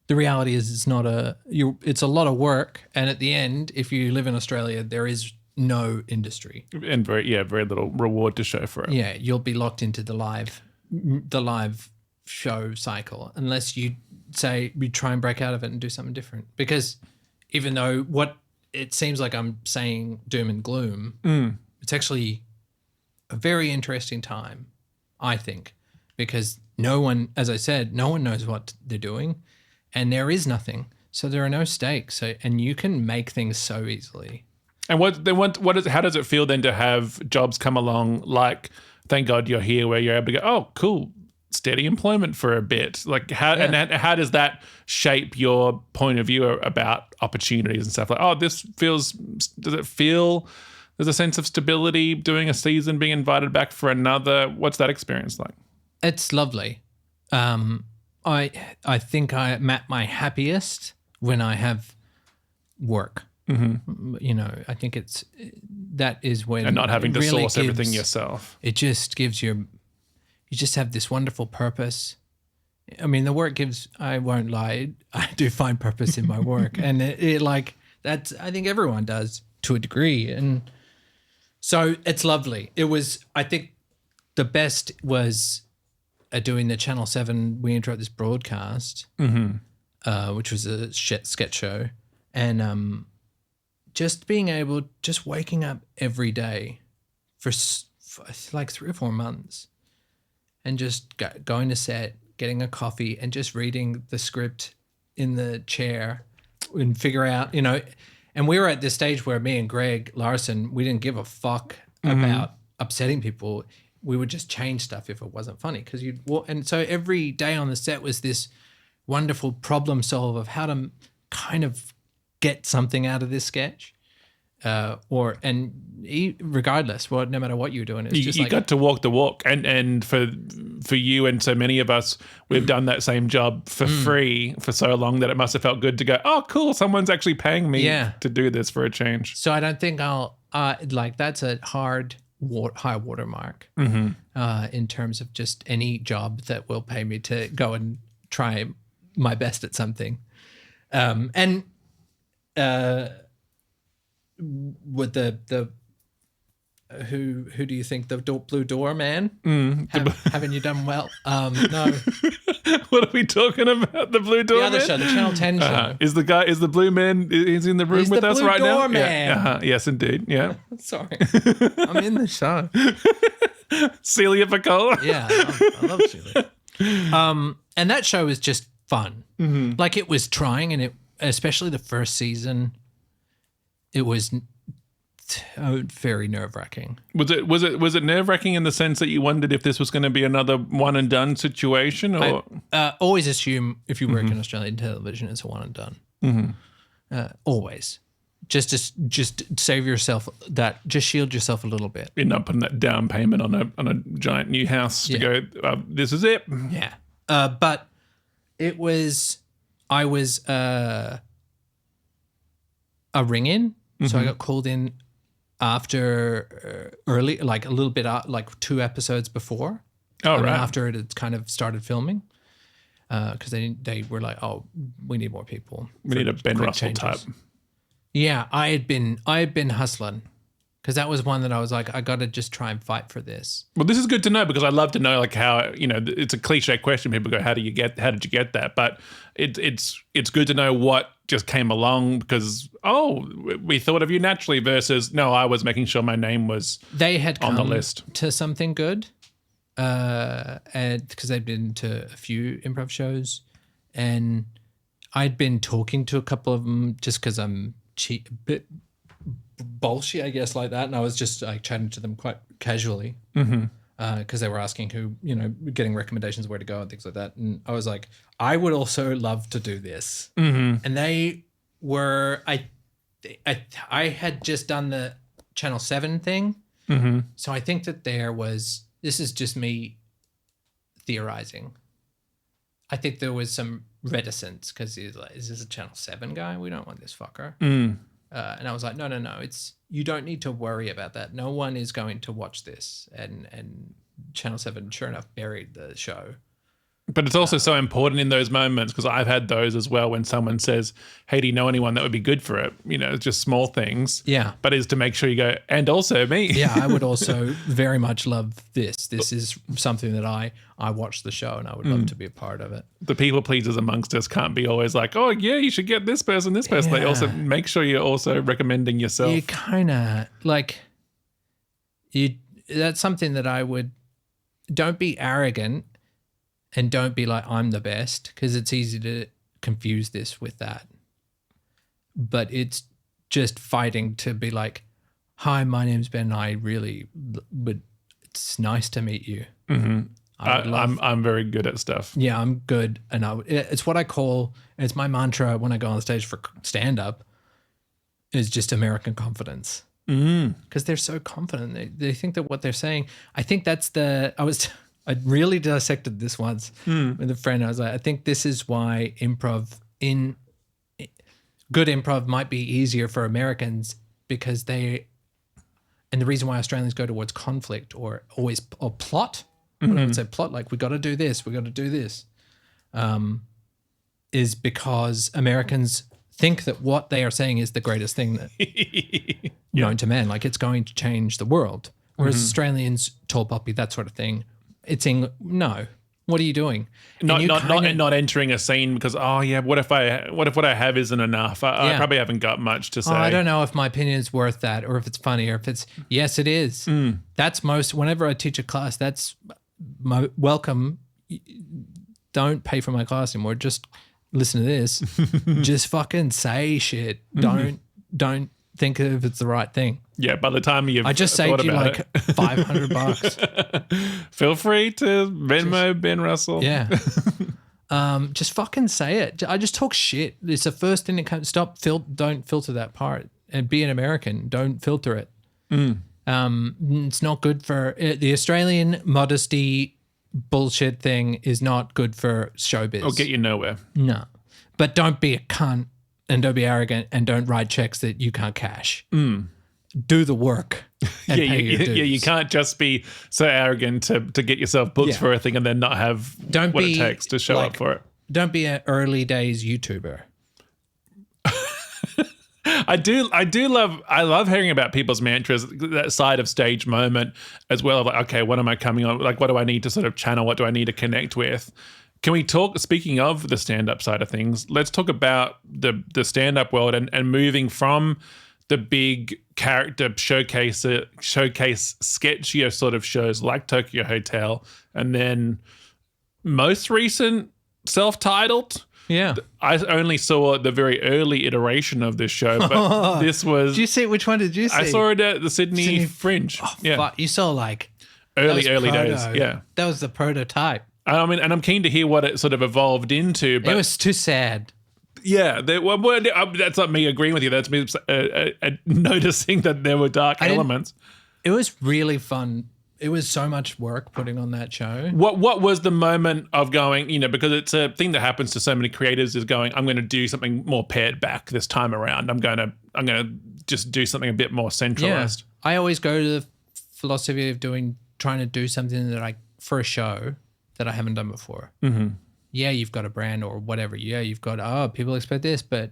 The reality is it's a lot of work, and at the end, if you live in Australia, there is no industry. And very little reward to show for it. Yeah, you'll be locked into the live show cycle unless you try and break out of it and do something different. Because even though what it seems like I'm saying doom and gloom, it's actually a very interesting time, I think, because no one, as I said, no one knows what they're doing. And there is nothing, so there are no stakes. And you can make things so easily. And how does it feel then to have jobs come along like, thank God you're here, where you're able to go, oh, cool, steady employment for a bit. Like how Yeah. and how does that shape your point of view about opportunities and stuff? Like, oh, does it feel there's a sense of stability doing a season, being invited back for another? What's that experience like? It's lovely. I think I'm at my happiest when I have work. You know, I think that is when, And not having to really source everything yourself. It just gives you just have this wonderful purpose. I mean, the work I won't lie, I do find purpose in my work, and it like that's, I think everyone does to a degree, and so it's lovely. It was, I think, the best was doing the Channel 7 We Interrupt This broadcast, which was a sketch show, and just being able, just waking up every day for like 3 or 4 months and just going to set, getting a coffee and just reading the script in the chair and figure out, you know, and we were at this stage where me and Greg Larson, we didn't give a fuck about upsetting people. We would just change stuff if it wasn't funny, because and so every day on the set was this wonderful problem solve of how to kind of get something out of this sketch, regardless, no matter what you're doing, it's just you got to walk the walk, and for you and so many of us, we've done that same job for free for so long that it must have felt good to go, oh cool, someone's actually paying me to do this for a change. So I don't think I'll that's a hard high watermark in terms of just any job that will pay me to go and try my best at something, with the who do you think, the Blue Door man? Haven't you done well? No. What are we talking about? The Blue Door the other man? show, the Channel 10 show. Is the Blue Man is in the room He's with the us Blue right now? Door man. Yeah. Yes, indeed. Yeah. Sorry, I'm in the show. Celia Picola. Yeah, I love Celia. And that show was just fun. Like, it was trying, and especially the first season, it was very nerve-wracking. Was it nerve-wracking in the sense that you wondered if this was going to be another one and done situation, or always assume if you work in Australian television, it's a one and done. Always. Just save yourself just shield yourself a little bit. You're not putting that down payment on a giant new house to go, this is it. Yeah. But I was a ring-in. So I got called in after early, like a little bit, like 2 episodes before. Oh, right. After it had kind of started filming. Because they were like, oh, we need more people. We need a Ben Russell type. Yeah, I had been hustling, because that was one that I was like, I got to just try and fight for this. Well, this is good to know, because I love to know, like, how, you know, it's a cliche question. People go, how did you get that? But it's good to know what just came along, because, we thought of you naturally, versus, no, I was making sure my name was they had on the list to something good, and because they'd been to a few improv shows, and I'd been talking to a couple of them just because I'm a bit bullshit, I guess, like that. And I was just like chatting to them quite casually because they were asking who, you know, getting recommendations where to go and things like that. And I was like, I would also love to do this. And they were, I had just done the Channel 7 thing. So I think that this is just me theorizing. I think there was some reticence, because he's like, is this a Channel 7 guy? We don't want this fucker. And I was like, no, you don't need to worry about that. No one is going to watch this. And Channel 7, sure enough, buried the show. But it's also so important in those moments, because I've had those as well, when someone says, hey, do you know anyone that would be good for it? You know, it's just small things. Yeah. But is to make sure you go, and also me. Yeah, I would also very much love this. This is something that I watched the show, and I would love to be a part of it. The people pleasers amongst us can't be always like, oh, yeah, you should get this person. Yeah. They also make sure you're also recommending yourself. You kind of, like, that's something that I would, don't be arrogant. And don't be like, I'm the best, because it's easy to confuse this with that. But it's just fighting to be like, hi, my name's Ben. It's nice to meet you. I'm very good at stuff. Yeah, I'm good. And it's what I call, it's my mantra when I go on stage for stand-up, is just American confidence. Because they're so confident. They think that what they're saying, I think that's I really dissected this once with a friend. I was like, I think this is why good improv might be easier for Americans, because and the reason why Australians go towards conflict or plot, I would say plot, like we got to do this, is because Americans think that what they are saying is the greatest thing that known to man, like it's going to change the world. Whereas Australians, tall poppy, that sort of thing, no. What are you doing? Not entering a scene because what if what I have isn't enough? I probably haven't got much to say. I don't know if my opinion is worth that, or if it's funny, or if it's yes, it is. That's whenever I teach a class, that's welcome. Don't pay for my class anymore. Just listen to this. Just fucking say shit. Don't think if it's the right thing. Yeah, by the time I just saved you like $500. Feel free to Venmo Ben Russell. Yeah. Just fucking say it. I just talk shit. It's the first thing that comes. Don't filter that part. And be an American. Don't filter it. It's not good for the Australian modesty bullshit thing is not good for showbiz. It'll get you nowhere. No. But don't be a cunt and don't be arrogant and don't write checks that you can't cash. Do the work. And pay your dues. You can't just be so arrogant to get yourself booked for a thing and then not have what it takes to show up for it. Don't be an early days YouTuber. I love hearing about people's mantras, that side of stage moment as well. Of like, okay, what am I coming on? Like, what do I need to sort of channel? What do I need to connect with? Can we talk, speaking of the stand-up side of things, let's talk about the stand-up world and moving from the big character showcase sketchier sort of shows like Tokyo Hotel, and then most recent self-titled. Yeah. I only saw the very early iteration of this show, but this was... Did you see, which one did you see? I saw it at the Sydney Fringe. Oh, yeah. Fuck. You saw like... Early days, yeah. That was the prototype. I mean, and I'm keen to hear what it sort of evolved into. But it was too sad. Yeah, that's not me agreeing with you. That's me noticing that there were dark elements. It was really fun. It was so much work putting on that show. What was the moment of going, because it's a thing that happens to so many creators, is going, I'm going to do something more pared back this time around. I'm going to just do something a bit more centralized. Yeah. I always go to the philosophy of trying to do something for a show that I haven't done before. Yeah, you've got a brand or whatever. Yeah, you've got, people expect this, but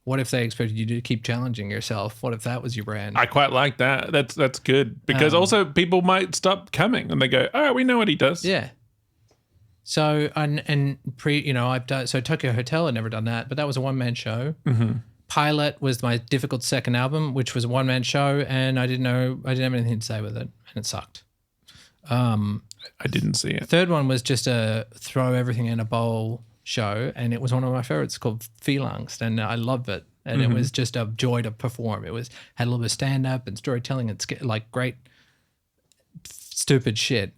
what if they expected you to keep challenging yourself? What if that was your brand? I quite like that. That's good, because also people might stop coming and they go, oh, we know what he does. Yeah. So I've done Tokyo Hotel. I'd never done that, but that was a one-man show. Pilot was my difficult second album, which was a one-man show, and I didn't have anything to say with it, and it sucked. I didn't see it. Third one was just a throw everything in a bowl show, and it was one of my favorites, called Feelangst, and I loved it. And it was just a joy to perform. It had a little bit of stand-up and storytelling and like great stupid shit.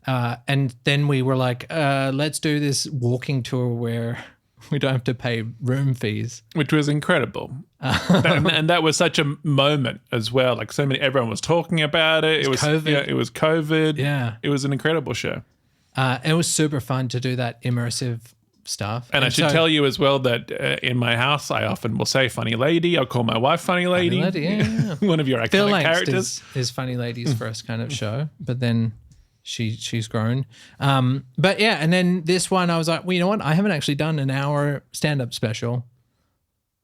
And then we were like, let's do this walking tour where we don't have to pay room fees. Which was incredible. And that was such a moment as well. Like everyone was talking about it. It was COVID. Yeah, it was COVID. Yeah. It was an incredible show. It was super fun to do that immersive stuff. And I should tell you as well that in my house, I often will say funny lady. I'll call my wife funny lady. Funny lady, yeah. One of your iconic characters. Is Funny Lady's first kind of show, but then she's grown. But yeah, and then this one I was like, well, you know what? I haven't actually done an hour stand-up special.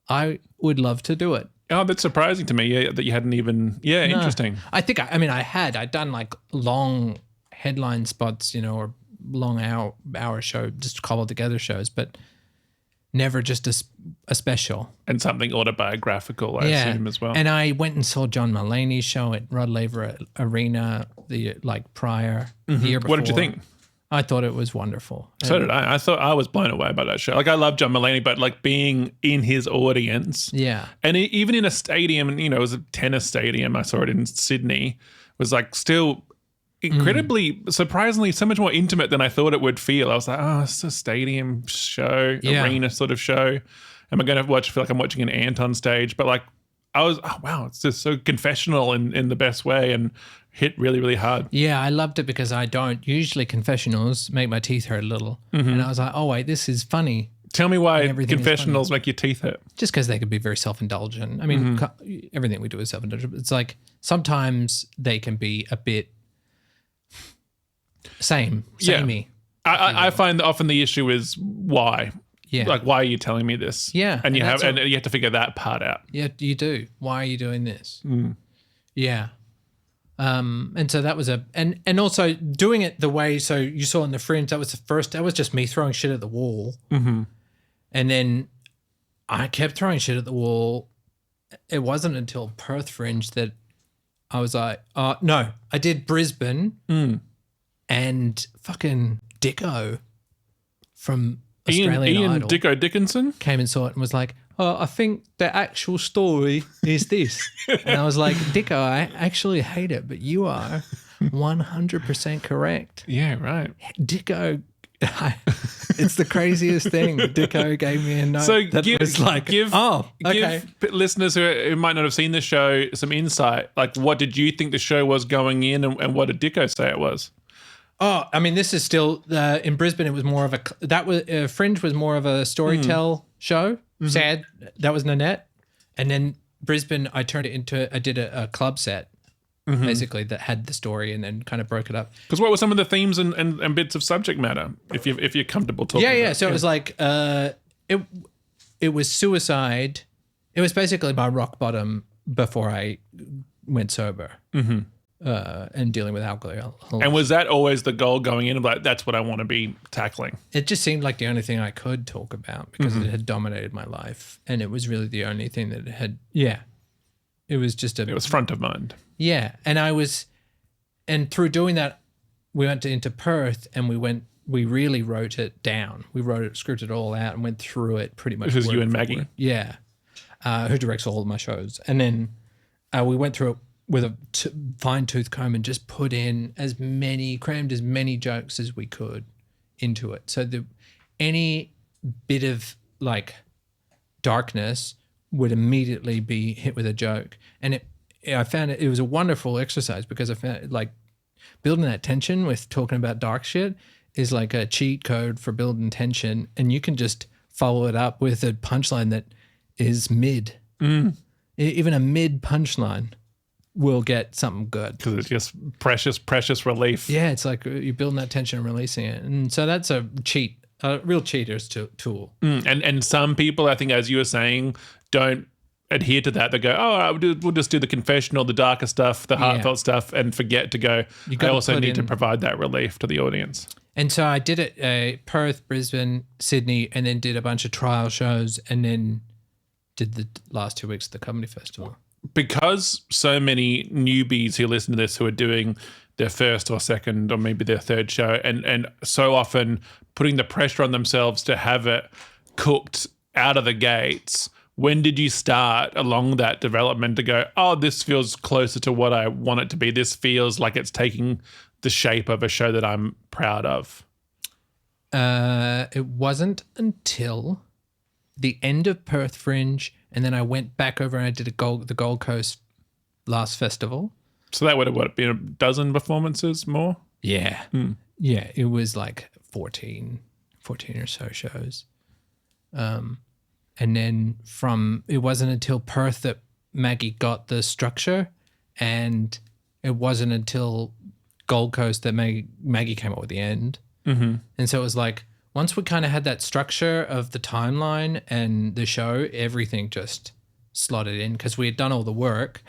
I would love to do it. Oh, that's surprising to me that you hadn't even... Yeah, no. Interesting. I think, I'd done like long headline spots, or long hour show, just cobbled together shows, but never just a special. And something autobiographical, I assume, as well. And I went and saw John Mulaney's show at Rod Laver Arena the year before. What did you think? I thought it was wonderful. So did I. I thought I was blown away by that show. Like, I love John Mulaney, but like being in his audience. Yeah. And even in a stadium, and it was a tennis stadium, I saw it in Sydney, was like still incredibly, surprisingly, so much more intimate than I thought it would feel. I was like, oh, it's a stadium show, arena sort of show. Am I going to feel like I'm watching an ant on stage? But like, I was, oh, wow, it's just so confessional in the best way and hit really, really hard. Yeah, I loved it because I don't usually confessionals make my teeth hurt a little. And I was like, oh, wait, this is funny. Tell me why confessionals make your teeth hurt. Just because they could be very self-indulgent. I mean, everything we do is self-indulgent. It's like sometimes they can be a bit samey. I find that often the issue is why. Yeah. Like, why are you telling me this? Yeah. And you have to figure that part out. Yeah, you do. Why are you doing this? Yeah. And so that was and also doing it the way, so you saw in the Fringe, that was just me throwing shit at the wall. And then I kept throwing shit at the wall. It wasn't until Perth Fringe that I was like, no, I did Brisbane and fucking Dicko from Australian Idol. Dicko Dickinson came and saw it and was like, oh, I think the actual story is this. And I was like, Dicko, I actually hate it, but you are 100% correct. Yeah, right. Dicko, it's the craziest thing. Dicko gave me a note give listeners who might not have seen the show some insight. Like, what did you think the show was going in and what did Dicko say it was? Oh, I mean, this is still in Brisbane. It was more of Fringe was more of a storytell show. Sad, that was Nanette, and then Brisbane, I did a club set, basically that had the story and then kind of broke it up. Because what were some of the themes and bits of subject matter, if you're comfortable talking? Yeah. So it was like it was suicide. It was basically my rock bottom before I went sober. And dealing with alcohol. And was that always the goal going in? Like, that's what I want to be tackling? It just seemed like the only thing I could talk about because it had dominated my life. And it was really the only thing that it was just it was front of mind. Yeah. And through doing that, we went into Perth and we really wrote it down. We scripted it all out and went through it pretty much. This is you and Maggie? Yeah. Who directs all of my shows. And then we went through it with a fine-tooth comb and just crammed as many jokes as we could into it. So any bit of like darkness would immediately be hit with a joke. And I found it was a wonderful exercise because I found like building that tension with talking about dark shit is like a cheat code for building tension. And you can just follow it up with a punchline that is mid. Even a mid punchline will get something good. Because it's just precious relief. Yeah, it's like you're building that tension and releasing it. And so that's a real cheater's tool. And some people, I think, as you were saying, don't adhere to that. They go, we'll just do the confessional, the darker stuff, the heartfelt stuff, and forget to go, I also need to provide that relief to the audience. And so I did it Perth, Brisbane, Sydney, and then did a bunch of trial shows and then did the last 2 weeks of the comedy festival. Because so many newbies who listen to this who are doing their first or second or maybe their third show and so often putting the pressure on themselves to have it cooked out of the gates, when did you start along that development to go, oh, this feels closer to what I want it to be? This feels like it's taking the shape of a show that I'm proud of? It wasn't until the end of Perth Fringe, and then I went back over and I did the Gold Coast last festival. So that would have been a dozen performances more? Yeah. Yeah, it was like 14 or so shows. And then it wasn't until Perth that Maggie got the structure, and it wasn't until Gold Coast that Maggie came up with the end. And so it was like, once we kind of had that structure of the timeline and the show, everything just slotted in because we had done all the work.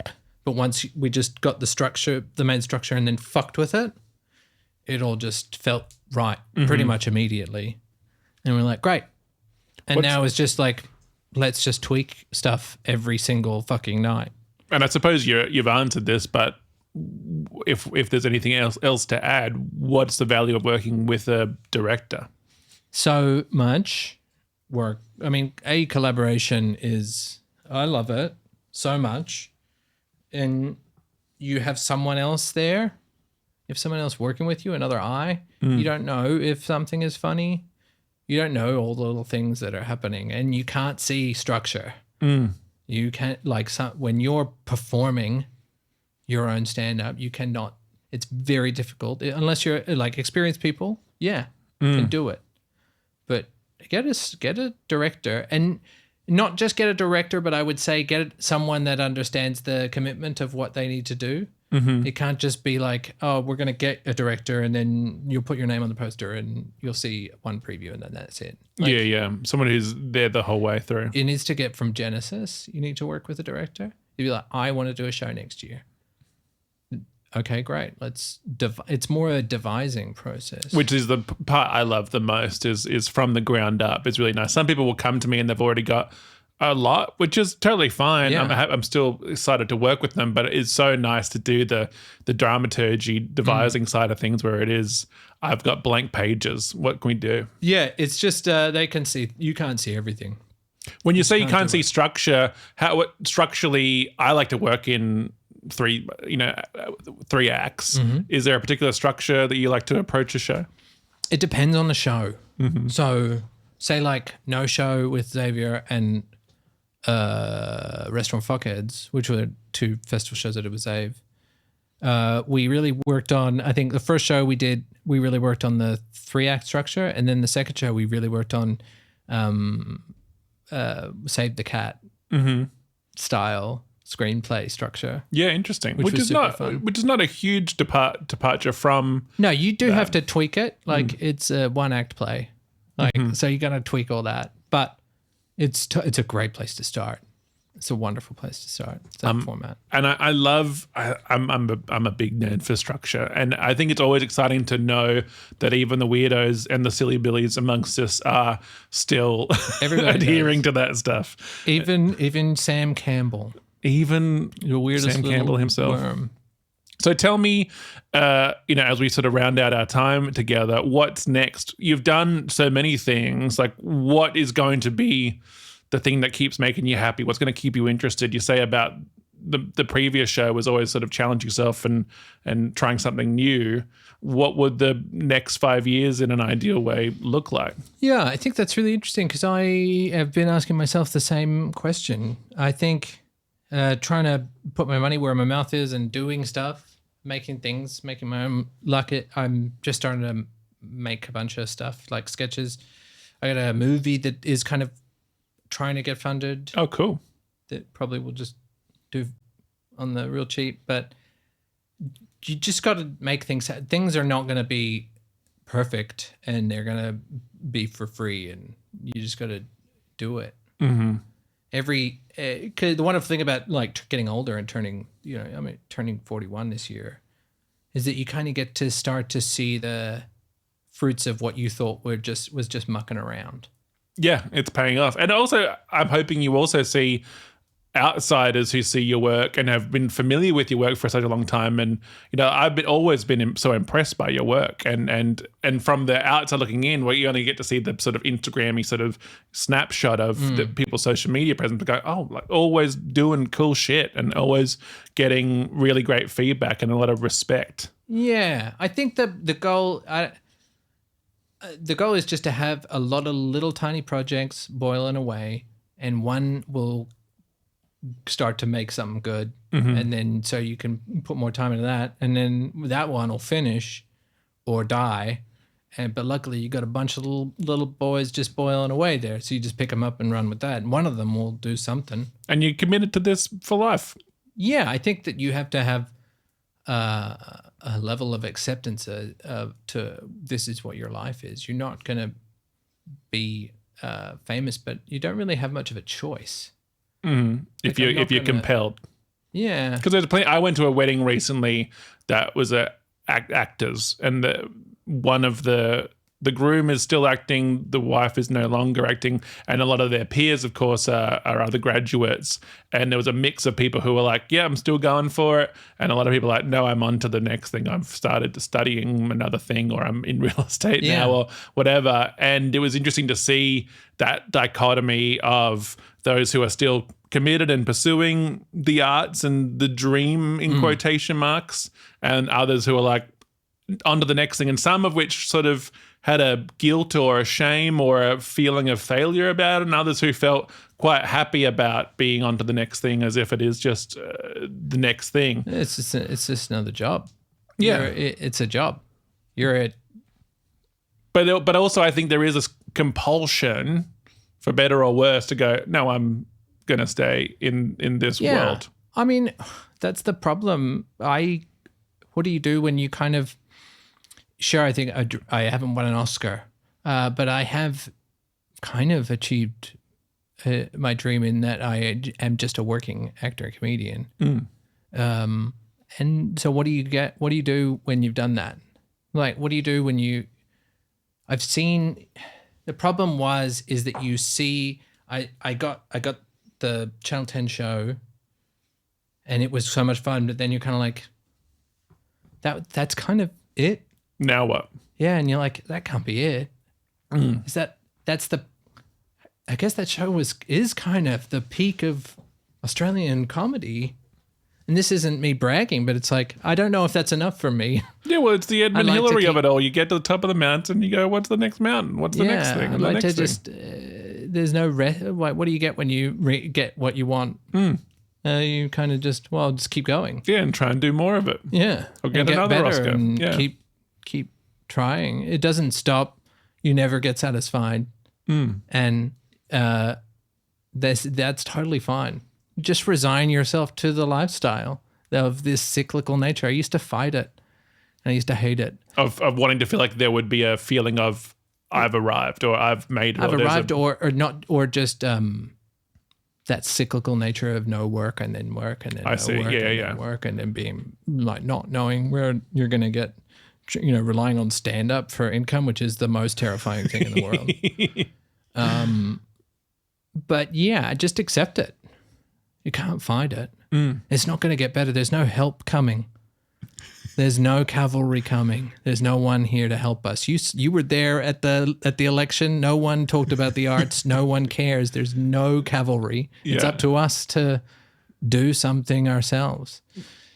But once we just got the main structure, and then fucked with it, it all just felt right pretty much immediately. And we're like, great. And now it's just like, let's just tweak stuff every single fucking night. And I suppose you've answered this, but if there's anything else to add, what's the value of working with a director? So much work. I mean, collaboration I love it so much. And you have someone else there if someone else working with you, another eye, you don't know if something is funny. You don't know all the little things that are happening, and you can't see structure. You can't, when you're performing your own stand-up, you cannot, it's very difficult unless you're like experienced people. Yeah, can do it. But get a director, and not just get a director, but I would say get someone that understands the commitment of what they need to do. It can't just be like, oh, we're going to get a director and then you'll put your name on the poster and you'll see one preview and then that's it. Like, yeah. Someone who's there the whole way through. It needs to get from Genesis. You need to work with a director. You'd be like, I want to do a show next year. Okay, great. It's more a devising process. Which is the part I love the most is from the ground up. It's really nice. Some people will come to me and they've already got a lot, which is totally fine. Yeah. I'm still excited to work with them, but it's so nice to do the dramaturgy, devising side of things where it is, I've got blank pages. What can we do? Yeah, it's just you can't see everything. When you say you can't see structure, structurally, I like to work in three acts. Is there a particular structure that you like to approach a show? It depends on the show. So say like No Show with Xavier and Restaurant Fuckheads, which were 2 festival shows that it was Zave. We really worked on, I think the first show we really worked on the 3-act structure, and then the second show we really worked on Save the Cat style screenplay structure. Yeah, interesting. Which is not a huge departure from. No, you do have to tweak it. Like it's a 1-act play. Like so you're gonna tweak all that, but it's a great place to start. It's a wonderful place to start. That format. And I love. I'm a big nerd for structure, and I think it's always exciting to know that even the weirdos and the silly billies amongst us are still adhering to that stuff. Even Sam Campbell. Even the weirdest Sam Campbell himself. Worm. So tell me, as we sort of round out our time together, what's next? You've done so many things. Like, what is going to be the thing that keeps making you happy? What's going to keep you interested? You say about the previous show was always sort of challenge yourself and trying something new. What would the next 5 years in an ideal way look like? Yeah, I think that's really interesting because I have been asking myself the same question. I think trying to put my money where my mouth is and doing stuff, making my own luck. I'm just starting to make a bunch of stuff like sketches. I got a movie that is kind of trying to get funded. Oh, cool. That probably will just do on the real cheap, but you just got to make things. Things are not going to be perfect, and they're going to be for free, and you just got to do it. The wonderful thing about like getting older and turning 41 this year is that you kind of get to start to see the fruits of what you thought was just mucking around. Yeah, it's paying off. And also, I'm hoping you also see outsiders who see your work and have been familiar with your work for such a long time. And, I've always been so impressed by your work. And from the outside looking in, where you only get to see the sort of Instagram-y sort of snapshot of the people's social media presence, but go, oh, like always doing cool shit and always getting really great feedback and a lot of respect. Yeah, I think the goal is just to have a lot of little tiny projects boiling away, and one will start to make something good, and then so you can put more time into that, and then that one will finish or die, but luckily you got a bunch of little boys just boiling away there, so you just pick them up and run with that, and one of them will do something. And you're committed to this for life. Yeah, I think that you have to have a level of acceptance to this is what your life is. You're not going to be famous, but you don't really have much of a choice. If you're compelled. Yeah. Because there's plenty. I went to a wedding recently that was actors, and one of the groom is still acting, the wife is no longer acting, and a lot of their peers, of course, are other graduates. And there was a mix of people who were like, yeah, I'm still going for it. And a lot of people are like, no, I'm on to the next thing. I've started studying another thing, or I'm in real estate now, or whatever. And it was interesting to see that dichotomy of those who are still committed and pursuing the arts and the dream in quotation marks, and others who are like, on to the next thing, and some of which sort of had a guilt or a shame or a feeling of failure about it, and others who felt quite happy about being on to the next thing as if it is just the next thing. It's just another job. Yeah. It's a job. You're at... But also I think there is a compulsion, for better or worse, to go, no, I'm going to stay in this world. I mean, that's the problem. What do you do when you kind of... Sure, I think I haven't won an Oscar, but I have kind of achieved my dream in that I am just a working actor, comedian. And so what do you get? What do you do when you've done that? Like, what do you do when you... I've seen... The problem is that you see... I got the Channel 10 show and it was so much fun, but then you're kind of like, that's kind of it. Now what? Yeah, and you're like, that can't be it. That's the... I guess that show is kind of the peak of Australian comedy. And this isn't me bragging, but it's like, I don't know if that's enough for me. Yeah, well, it's the Edmund Hillary of it all. You get to the top of the mountain and you go, what's the next mountain? What's the next thing? I'd like to just... there's no... what do you get when you get what you want? You kind of just keep going. Yeah, and try and do more of it. Yeah. Or get another Oscar. And yeah. keep trying. It doesn't stop. You never get satisfied. And that's totally fine. Just resign yourself to the lifestyle of this cyclical nature. I used to fight it. I used to hate it. Of wanting to feel like there would be a feeling of I've arrived or I've made it. I've arrived or not, or just that cyclical nature of no work and then work and then work and then being like not knowing where you're going to get, relying on stand-up for income, which is the most terrifying thing in the world. But yeah, just accept it. You can't find it. It's not going to get better. There's no help coming. There's no cavalry coming. There's no one here to help us. You were there at the election. No one talked about the arts. No one cares. There's no cavalry. Yeah. It's up to us to do something ourselves.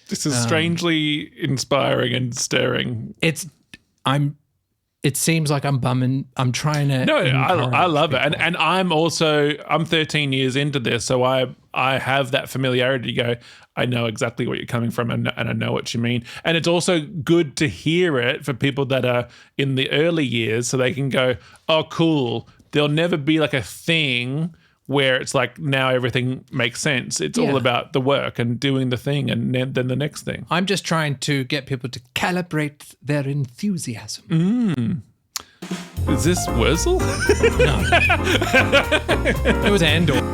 This is strangely inspiring and stirring. It seems like I'm bumming. I'm trying to... No, I love it. And I'm 13 years into this, so I have that familiarity to go, I know exactly what you're coming from and I know what you mean. And it's also good to hear it for people that are in the early years so they can go, oh, cool. There'll never be like a thing where it's like now everything makes sense. It's all about the work and doing the thing and then the next thing. I'm just trying to get people to calibrate their enthusiasm. Is this Wurzel? No. It was Andor.